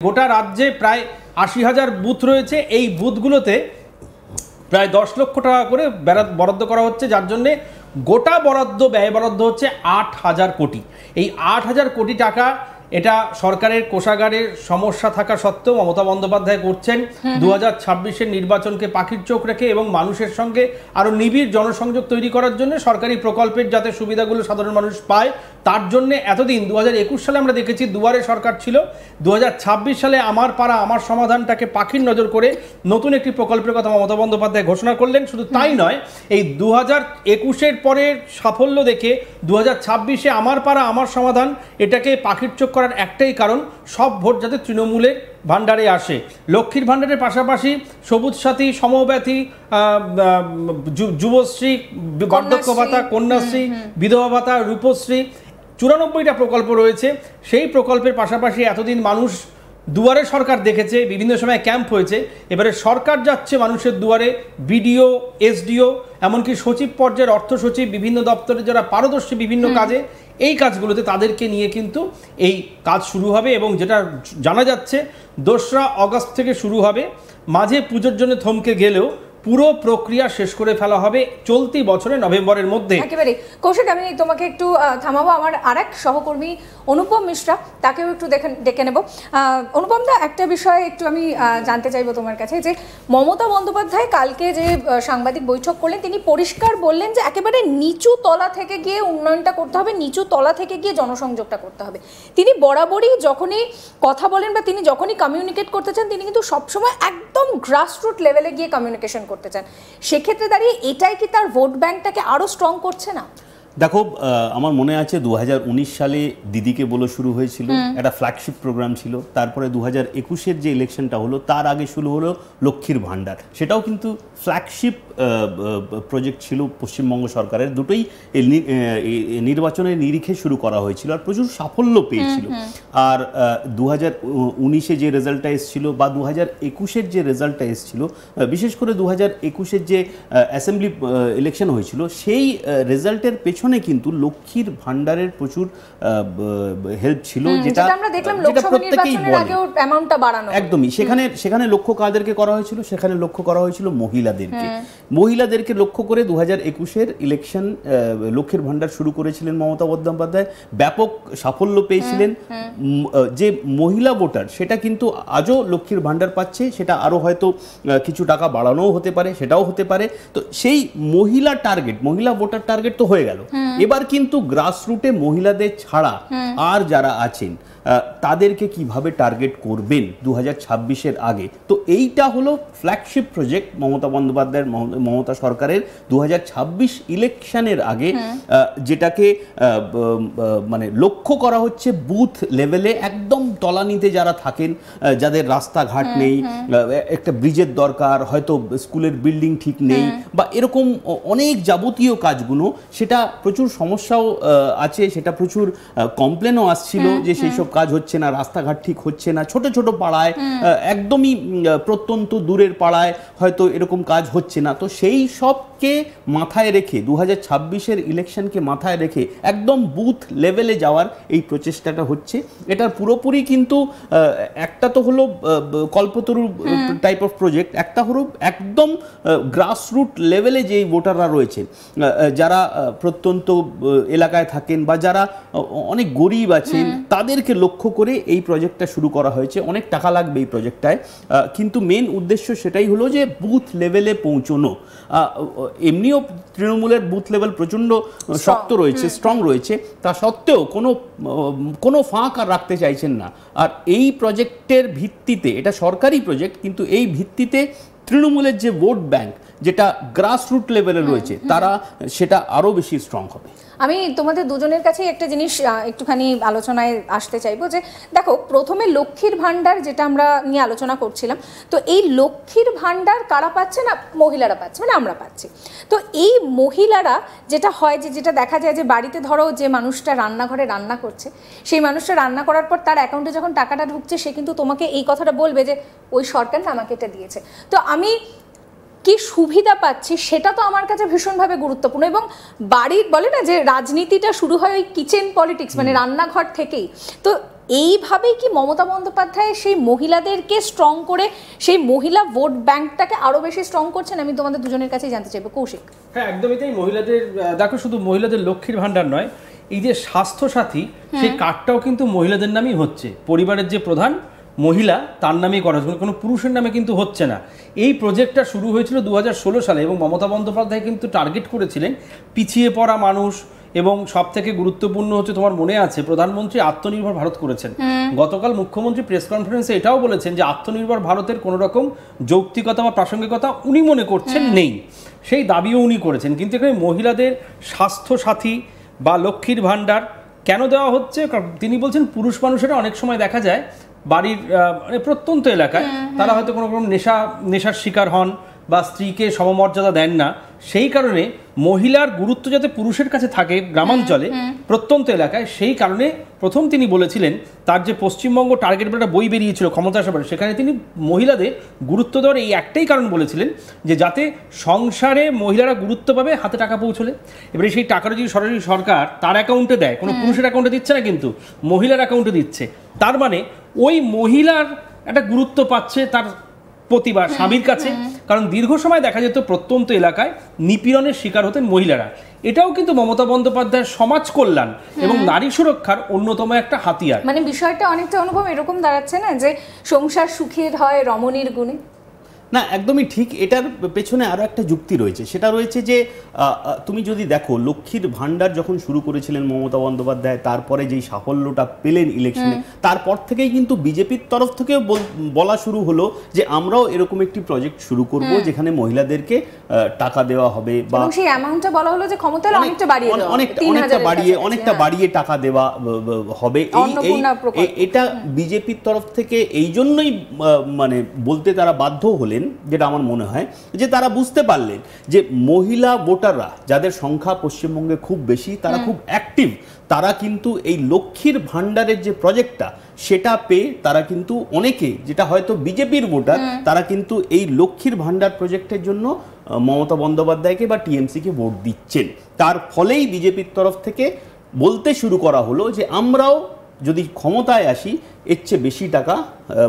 গোটা রাজ্যে প্রায় ৮০,০০০ বুথ রয়েছে। এই বুথগুলোতে প্রায় ১০ লক্ষ টাকা করে বরাদ্দ করা হচ্ছে, যার জন্যে গোটা ব্যয় বরাদ্দ হচ্ছে ৮,০০০ কোটি। এই ৮,০০০ কোটি টাকা এটা সরকারের কোষাগারের সমস্যা থাকা সত্ত্বেও মমতা বন্দ্যোপাধ্যায় করছেন 2026-এর নির্বাচনকে পাখির চোখ রেখে এবং মানুষের সঙ্গে আরো নিবিড় জনসংযোগ তৈরি করার জন্য সরকারি প্রকল্পের যাতে সুবিধাগুলো সাধারণ মানুষ পায় তার জন্য এতদিন 2021 সালে আমরা দেখেছি দুয়ারে সরকার ছিল, 2026 সালে আমার পাড়া আমার সমাধানটাকে পাখির নজর করে নতুন একটি প্রকল্পের কথা মমতা বন্দ্যোপাধ্যায় ঘোষণা করলেন। শুধু তাই নয়, এই 2021-এর পরে সাফল্য দেখে 2026-এ আমার পাড়া আমার সমাধান এটাকে পাখির চোখ করার একটাই কারণ, সব ভোট যাতে তৃণমূলের ভান্ডারে আসে। লক্ষ্মীর ভান্ডারের পাশাপাশি সবুজ সাথী, সমব্যথী, যুবশ্রী, বার্ধক্য ভাতা, কন্যাশ্রী, বিধবা ভাতা, রূপশ্রী 94টা প্রকল্প রয়েছে। সেই প্রকল্পের পাশাপাশি এতদিন মানুষ দুয়ারে সরকার দেখেছে, বিভিন্ন সময় ক্যাম্প হয়েছে, এবারে সরকার যাচ্ছে মানুষের দুয়ারে, বিডিও, এসডিও, এমনকি সচিব পর্যায়ের অর্থ সচিব, বিভিন্ন দপ্তরে যারা পারদর্শী বিভিন্ন কাজে, এই কাজগুলোতে তাদেরকে নিয়ে কিন্তু এই কাজ শুরু হবে এবং যেটা জানা যাচ্ছে 2রা অগস্ট থেকে শুরু হবে। মাঝে পুজোর জন্য থমকে গেলেও পুরো প্রক্রিয়া শেষ করে ফেলা হবে চলতি বছরের নভেম্বরের মধ্যে। একেবারে কৌশিক, আমি তোমাকে একটু থামাবো। আমার আরেক সহকর্মী অনুপম মিশ্রা, তাকেও একটু ডেকে নেব। অনুপম দা, একটা বিষয় একটু আমি জানতে চাইবো তোমার কাছে, যে মমতা বন্দ্যোপাধ্যায় কালকে যে সাংবাদিক বৈঠক করলেন তিনি পরিষ্কার বললেন যে একেবারে নিচু তলা থেকে গিয়ে উন্নয়নটা করতে হবে, নিচু তলা থেকে গিয়ে জনসংযোগটা করতে হবে। তিনি বরাবরই যখনই কথা বলেন বা তিনি যখনই কমিউনিকেট করতে চান তিনি কিন্তু সবসময় একদম গ্রাসরুট লেভেলে গিয়ে কমিউনিকেশন করতে চান। সেক্ষেত্রে দাঁড়িয়ে এটাই কি তার ভোট ব্যাংকটাকে আরো স্ট্রং করছে না? দেখো, আমার মনে আছে 2019 সালে দিদিকে বলে শুরু হয়েছিল, একটা ফ্ল্যাগশিপ প্রোগ্রাম ছিল। তারপরে 2021-এর যে ইলেকশনটা হলো তার আগে শুরু হলো লক্ষ্মীর ভাণ্ডার, সেটাও কিন্তু ফ্ল্যাগশিপ প্রজেক্ট ছিল পশ্চিমবঙ্গ সরকারের। দুটোই নির্বাচনের নিরিখে শুরু করা হয়েছিল আর প্রচুর সাফল্য পেয়েছিল। আর 2019-এ যে রেজাল্টটা এসেছিল বা 2021-এর যে রেজাল্টটা এসেছিল, বিশেষ করে 2021-এর যে অ্যাসেম্বলি ইলেকশন হয়েছিল সেই রেজাল্টের পেছনে কিন্তু লক্ষ্মীর ভান্ডারের প্রচুর হেল্প ছিল, যেটা আমরা দেখলাম লোকসভা নির্বাচনের আগেও অ্যামাউন্টটা বাড়ানো। একদমই, সেখানে লক্ষ্য কাদেরকে করা হয়েছিল? সেখানে লক্ষ্য করা হয়েছিল মহিলাদেরকে লক্ষ্য করে 2021-এর ইলেকশন লক্ষ্মীর ভান্ডার শুরু করেছিলেন মমতা বন্দ্যোপাধ্যায়, ব্যাপক সাফল্য পেয়েছিলেন। যে মহিলা ভোটার সেটা কিন্তু আজও লক্ষ্মীর ভান্ডার পাচ্ছে, সেটা আরো হয়তো কিছু টাকা বাড়ানোও হতে পারে, সেটাও হতে পারে। তো সেই মহিলা ভোটার টার্গেট তো হয়ে গেল। এবার কিন্তু গ্রাসরুটে মহিলাদের ছাড়া আর যারা আছেন তাদেরকে কিভাবে টার্গেট করবেন 2026-এর আগে। তো এইটা হলো ফ্ল্যাগশিপ প্রজেক্ট মমতা বন্দ্যোপাধ্যায়ের, মমতা সরকারের 2026 ইলেকশনের আগে, যেটাকে মানে লক্ষ্য করা হচ্ছে বুথ লেভেলে, একদম তলানিতে যারা থাকেন, যাদের রাস্তাঘাট নেই, একটা ব্রিজের দরকার, হয়তো স্কুলের বিল্ডিং ঠিক নেই বা এরকম অনেক যাবতীয় কাজগুলো, সেটা প্রচুর সমস্যাও আছে, সেটা প্রচুর কমপ্লেনও আসছিল যে সেই সব কাজ হচ্ছে না, রাস্তাঘাট ঠিক হচ্ছে না, ছোট ছোট পাড়ায়, একদমই প্রত্যন্ত দূরের পাড়ায় হয়তো এরকম কাজ হচ্ছে না। তো সেই সবকে মাথায় রেখে 2026-এর ইলেকশনকে মাথায় রেখে একদম বুথ লেভেলে যাওয়ার এই প্রচেষ্টাটা হচ্ছে। এটার পুরোপুরি কিন্তু একটা তো হলো কল্পতরু টাইপ অফ প্রজেক্ট, একটা হলো একদম গ্রাসরুট লেভেলে যেই ভোটাররা রয়েছে, যারা প্রত্যন্ত এলাকায় থাকেন বা যারা অনেক গরিব আছেন, তাদেরকে লক্ষ্য করে এই প্রজেক্টটা শুরু করা হয়েছে। অনেক টাকা লাগবে এই প্রজেক্টটায়, কিন্তু মেন উদ্দেশ্য সেটাই হলো যে বুথ লেভেলে পৌঁছনো। এমনিও তৃণমূলের বুথ লেভেল প্রচণ্ড শক্ত রয়েছে, স্ট্রং রয়েছে, তা সত্ত্বেও কোনো ফাঁক আর রাখতে চাইছেন না। আর এই প্রজেক্টের ভিত্তিতে, এটা সরকারি প্রজেক্ট, কিন্তু এই ভিত্তিতে তৃণমূলের যে ভোট ব্যাংক, যেটা গ্রাসরুট লেভেলে রয়েছে, তারা সেটা আরও বেশি স্ট্রং হবে। আমি তোমাদের দুজনের কাছে একটা জিনিস একটুখানি আলোচনায় আসতে চাইবো, যে দেখো প্রথমে লক্ষ্মীর ভান্ডার যেটা আমরা নিয়ে আলোচনা করছিলাম, তো এই লক্ষ্মীর ভান্ডার কারা পাচ্ছে? না মহিলারা পাচ্ছে, মানে আমরা পাচ্ছি। তো এই মহিলারা যেটা হয়, যেটা দেখা যায় যে বাড়িতে ধরো যে মানুষটা রান্নাঘরে রান্না করছে, সেই মানুষটা রান্না করার পর তার অ্যাকাউন্টে যখন টাকাটা ঢুকছে, সে কিন্তু তোমাকে এই কথাটা বলবে যে ওই সরকার না আমাকে এটা দিয়েছে। তো আমি কি সুবিধা পাচ্ছি সেটা তো আমার কাছে ভীষণভাবে গুরুত্বপূর্ণ। এবং বাড়ির বলে না যে রাজনীতিটা শুরু হয় ওই কিচেন পলিটিক্স, মানে রান্নাঘর থেকেই। তো এইভাবেই কি মমতা বন্দ্যোপাধ্যায় সেই মহিলাদেরকে স্ট্রং করে সেই মহিলা ভোট ব্যাংকটাকে আরো বেশি স্ট্রং করছেন? আমি তোমাদের দুজনের কাছেই জানতে চাইবো। কৌশিক। হ্যাঁ, একদমই তাই। মহিলাদের দেখো, শুধু মহিলাদের লক্ষ্মীর ভান্ডার নয়, এই যে স্বাস্থ্যসাথী, সেই কার্ডটাও কিন্তু মহিলাদের নামেই হচ্ছে। পরিবারের যে প্রধান মহিলা তার নামেই করা হচ্ছে, কোনো পুরুষের নামে কিন্তু হচ্ছে না। এই প্রজেক্টটা শুরু হয়েছিল 2016 সালে এবং মমতা বন্দ্যোপাধ্যায় কিন্তু টার্গেট করেছিলেন পিছিয়ে পড়া মানুষ, এবং সব থেকে গুরুত্বপূর্ণ হচ্ছে, তোমার মনে আছে প্রধানমন্ত্রী আত্মনির্ভর ভারত করেছেন। গতকাল মুখ্যমন্ত্রী প্রেস কনফারেন্সে এটাও বলেছেন যে আত্মনির্ভর ভারতের কোনো রকম যৌক্তিকতা বা প্রাসঙ্গিকতা উনি মনে করছেন নেই, সেই দাবিও উনি করেছেন। কিন্তু এখানে মহিলাদের স্বাস্থ্যসাথী বা লক্ষ্মীর ভাণ্ডার কেন দেওয়া হচ্ছে? কারণ তিনি বলছেন পুরুষ মানুষেরা অনেক সময় দেখা যায় বাড়ির মানে প্রত্যন্ত এলাকায় তারা হয়তো কোনো রকম নেশার শিকার হন বা স্ত্রীকে সমমর্যাদা দেন না, সেই কারণে মহিলার গুরুত্ব যাতে পুরুষের কাছে থাকে গ্রামাঞ্চলে, প্রত্যন্ত এলাকায়, সেই কারণে প্রথম তিনি বলেছিলেন, তার যে পশ্চিমবঙ্গ টার্গেট একটা বই বেরিয়েছিল ক্ষমতা আসার পরে, সেখানে তিনি মহিলাদের গুরুত্ব দেওয়ার এই একটাই কারণ বলেছিলেন যে যাতে সংসারে মহিলারা গুরুত্ব পাবে, হাতে টাকা পৌঁছলে। এবারে সেই টাকাটা যদি সরাসরি সরকার তার অ্যাকাউন্টে দেয়, কোনো পুরুষের অ্যাকাউন্টে দিচ্ছে না, কিন্তু মহিলার অ্যাকাউন্টে দিচ্ছে, তার মানে ওই মহিলার একটা গুরুত্ব পাচ্ছে তার প্রতিভা স্বামীর কাছে। কারণ দীর্ঘ সময় দেখা যেত প্রত্যন্ত এলাকায় নিপীড়নের শিকার হতেন মহিলারা। এটাও কিন্তু মমতা বন্দ্যোপাধ্যায়ের সমাজ কল্যাণ এবং নারী সুরক্ষার অন্যতম একটা হাতিয়ার। মানে বিষয়টা অনেকটা অনুভব এরকম দাঁড়াচ্ছে না যে সংসার সুখের হয় রমণীর গুণে? না, একদমই ঠিক। এটার পেছনে আরও একটা যুক্তি রয়েছে, সেটা রয়েছে যে তুমি যদি দেখো লক্ষ্মীর ভাণ্ডার যখন শুরু করেছিলেন মমতা বন্দ্যোপাধ্যায়, তারপরে যেই সাফল্যটা পেলেন ইলেকশনে, তারপর থেকেই কিন্তু বিজেপির তরফ থেকেও বলা শুরু হলো যে আমরাও এরকম একটি প্রজেক্ট শুরু করব যেখানে মহিলাদেরকে টাকা দেওয়া হবে, বা সেই অ্যামাউন্টটা বলা হলো যে ক্ষমতা হলে অনেকটা বাড়িয়ে দেওয়া, অনেকটা বাড়িয়ে টাকা দেওয়া হবে। এটা বিজেপির তরফ থেকে এই জন্যই মানে বলতে তারা বাধ্য হলেন, যেটা আমার মনে হয় যে তারা বুঝতে পারলেন যে মহিলা ভোটাররা, যাদের সংখ্যা পশ্চিমবঙ্গে খুব বেশি, তারা খুব অ্যাক্টিভ, তারা কিন্তু এই লক্ষ্মীর ভাণ্ডারের যে প্রজেক্টটা সেটা পেয়ে তারা কিন্তু অনেকে, যেটা হয়তো বিজেপির ভোটার, তারা কিন্তু এই লক্ষ্মীর ভাণ্ডার প্রজেক্টের জন্য মমতা বন্দ্যোপাধ্যায়কে বা টিএমসিকে ভোট দিচ্ছেন। তার ফলেই বিজেপির তরফ থেকে বলতে শুরু করা হলো যে আমরাও যদি ক্ষমতায় আসি এর চেয়ে বেশি টাকা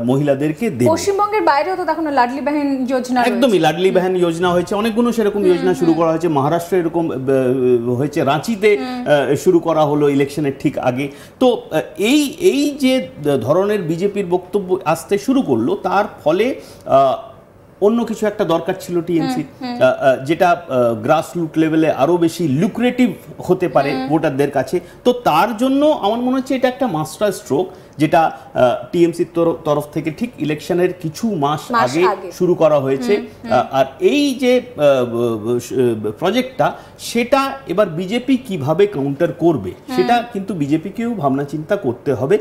মহিলাদেরকে দেব। পশ্চিমবঙ্গের বাইরেও তো তখন লাডলি বাহন যোজনা, একদমই লাডলি বাহন যোজনা হয়েছে, অনেকগুলো সেরকম যোজনা শুরু করা হয়েছে। মহারাষ্ট্রে এরকম হয়েছে, রাঁচিতে শুরু করা হলো ইলেকশনের ঠিক আগে। তো এই যে ধরনের বিজেপির বক্তব্য আসতে শুরু করলো, তার ফলে অন্য কিছু একটা দরকার ছিল টিএমসি, যেটা গ্রাসরুট লেভেলে আরো বেশি লুক্রেটিভ হতে পারে ভোটারদের কাছে। তো তার জন্য আমার মনে হচ্ছে এটা একটা মাস্টার স্ট্রোক, যেটা টিএমসির তরফ থেকে ঠিক ইলেকশনের কিছু মাস আগে শুরু করা হয়েছে। আর এই যে প্রজেক্টটা, সেটা এবার বিজেপি কিভাবে কাউন্টার করবে, সেটা কিন্তু বিজেপিকেও ভাবনা চিন্তা করতে হবে।